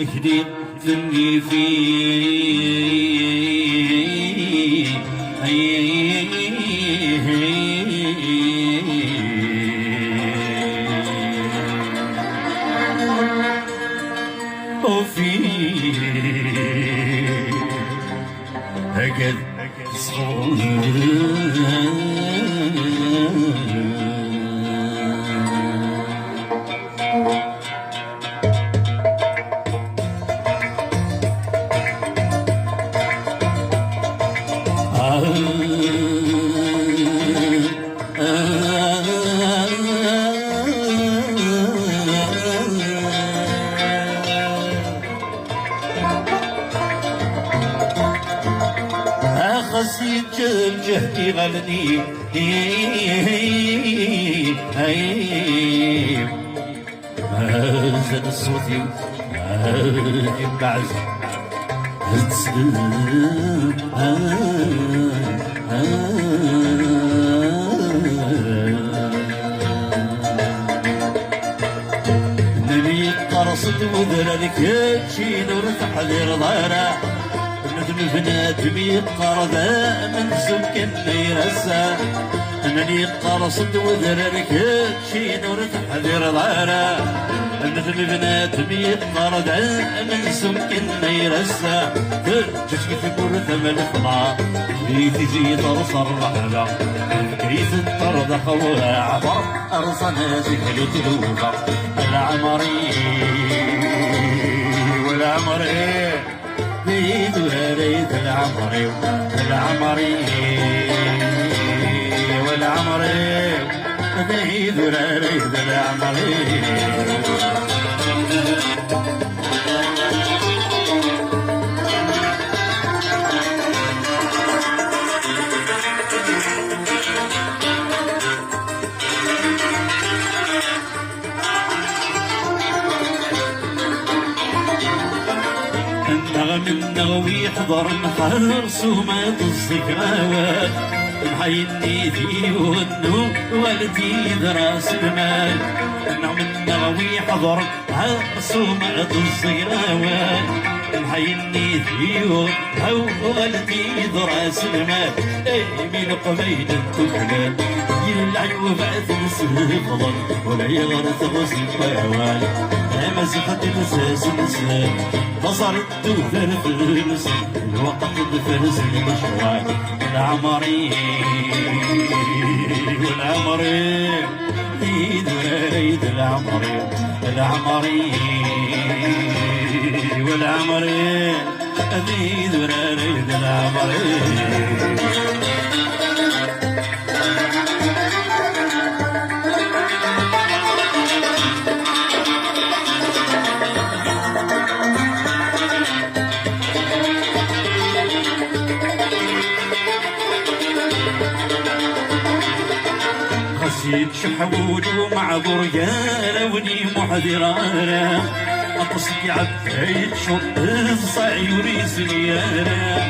كدي ذني فيه وفيه هكذا صغير خسيت جهدي غلني زاد صوتي بعز نبي قرصت وذرالك شي نور تحذير ضيرة ندم بنات بيقرض من سمك يرسى انني قرصت وذرالك شي نور تحذير ضيرة ندم بنات بيقرض من سمك يرسى تشكي في كل ثمن خضع تجي ترص الرحلة كيس الطرد خوها عبر ارصى ناسك لتلوفا العمري والعمري ريد وريد العمري العمري والعمري ريد وريد العمري من نغوي حضر نحر سومات الذكريات نحي النيدي ودنو والدي دراس المال من نغوي حضر نحر سومات الذكريات نحي النيدي ودنو والدي دراس المال من قبيل التكلات يلعب وبعد نسفضل ولا يغرث غسل الطيوان ما زفت الاساس الاسلام بصر الدوثر في الرمس الوقت بفرس المشوار العمري والعمري ريد وريد العمري العمري والعمري ريد وريد العمري خسيت شحول ومعذور يا لوني محذرانا أقصد عبيت شط الصعيوري سنيانا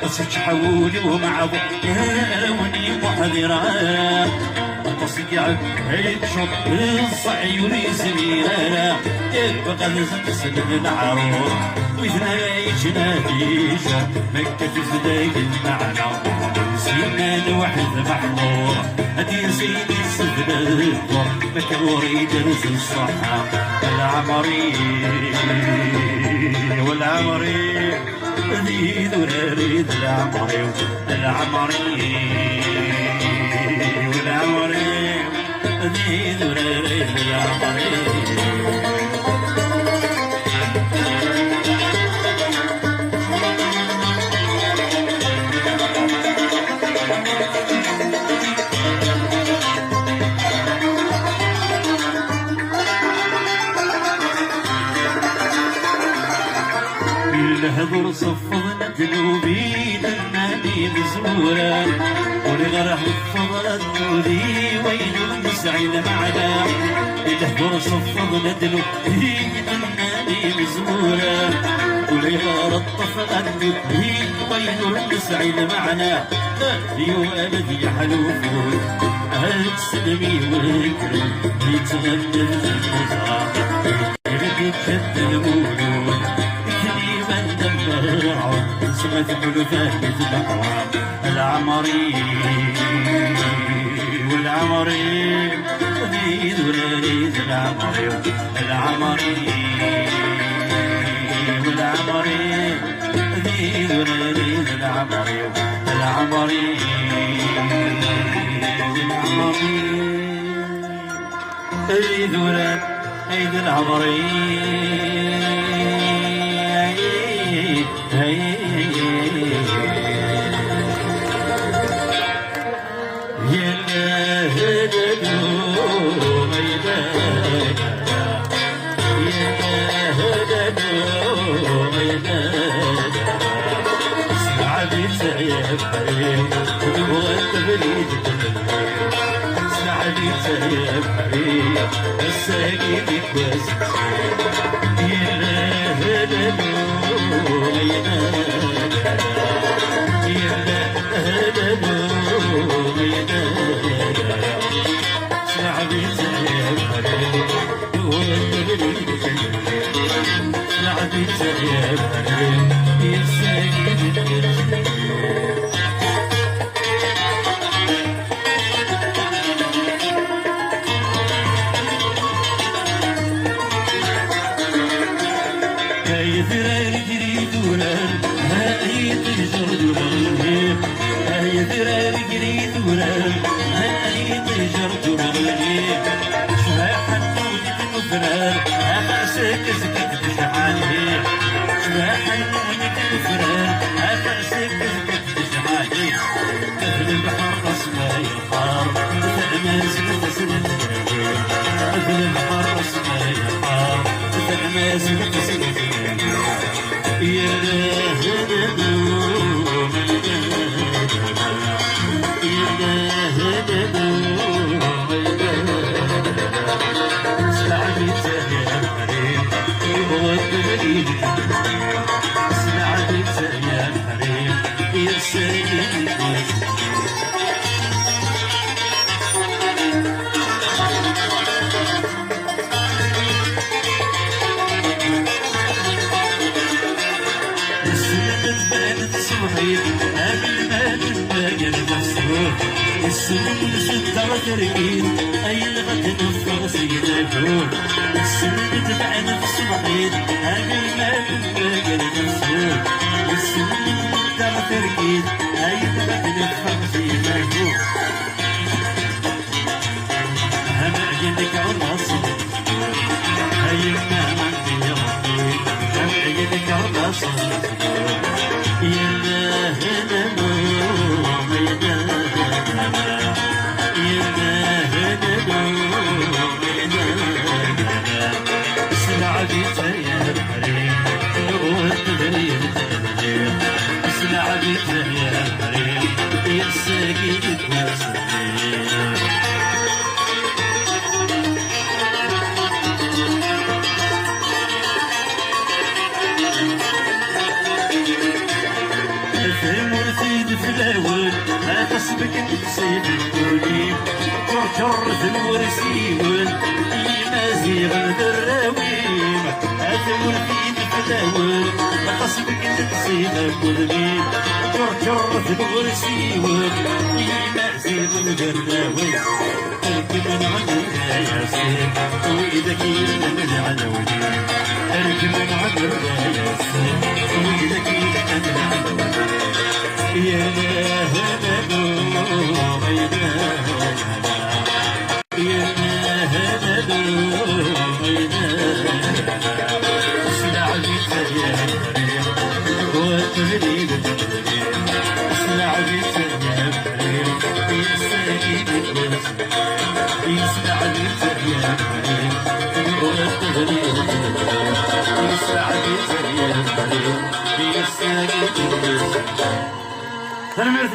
خسيت شحول ومعذور يا لوني محذرانا أقصد عبيت شط الصعيوري سنيانا يبقى لازم تسلم العروض وإذا عيشنا فيشا مكة تزداق المعنى سيمان واحد محظور هدي سيدي السفر الدور مكوري درس الصحة العمري والعمري ريد وريد العمري العمري والعمري ريد وريد العمري الهضر صفضنا ذنوبي دناني مزمورا ولغرح الفضل النوري وين المسعد معنا الهضر صفضنا ذنوبي دناني مزمورا ولغرح الطفل النوري وين المسعد معنا يوالد يحلوفون أهل سلمي والكرم يتغنى المزرعة يغدي كد المولود سمت حلفات مثل الأقوام العمري والعمري ذي ذراري العمري العمري والعمري ذي ذراري العمري العمري ذي ذراري عيد العمري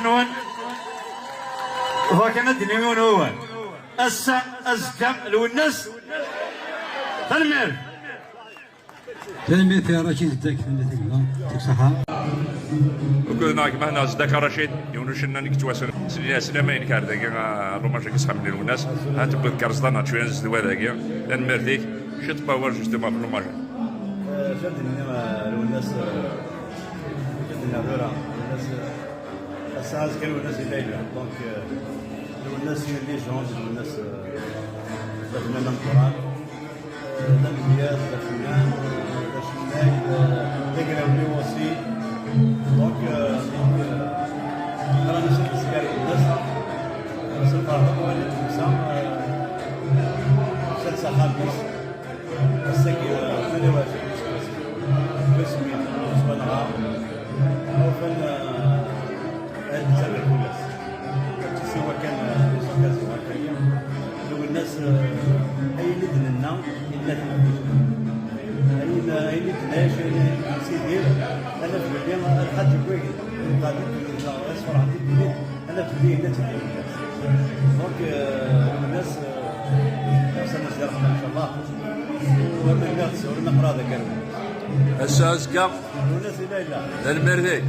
ثنون وكانت نيون هو أزكم الونس تنمير يا رشيد تك صحة وكنا كما هنا زدك رشيد يونشنا نكتواصل سلامين كاردك روماج كيسخم من الناس هاتبغ كارزدان هاتشوين زدوا داكيا تنمير ديك شت باور جوستومون في روماج فهمتني الناس النافوره الناس الساعه كانوا الناس الليله دونك الناس اللي جونج الناس الفنان القران الانبياء الفنان الشمال تقراولي وصي دونك رانا نشوف السكاري الناس سلطه ولا تمسا سلسله خامس السكي من واجب بسمي سبحانها او فن هذا الناس سواء كان سواء كان لو الناس اي ندن لنا الا اي ندناش سيدي انا في البلاد الحاج كويس غادي اصفر عندي البلاد انا في البلاد الناس دونك الناس سنة زرقاء ان شاء الله ورنا نقرا ذاك الساعة زكا والناس لا المردي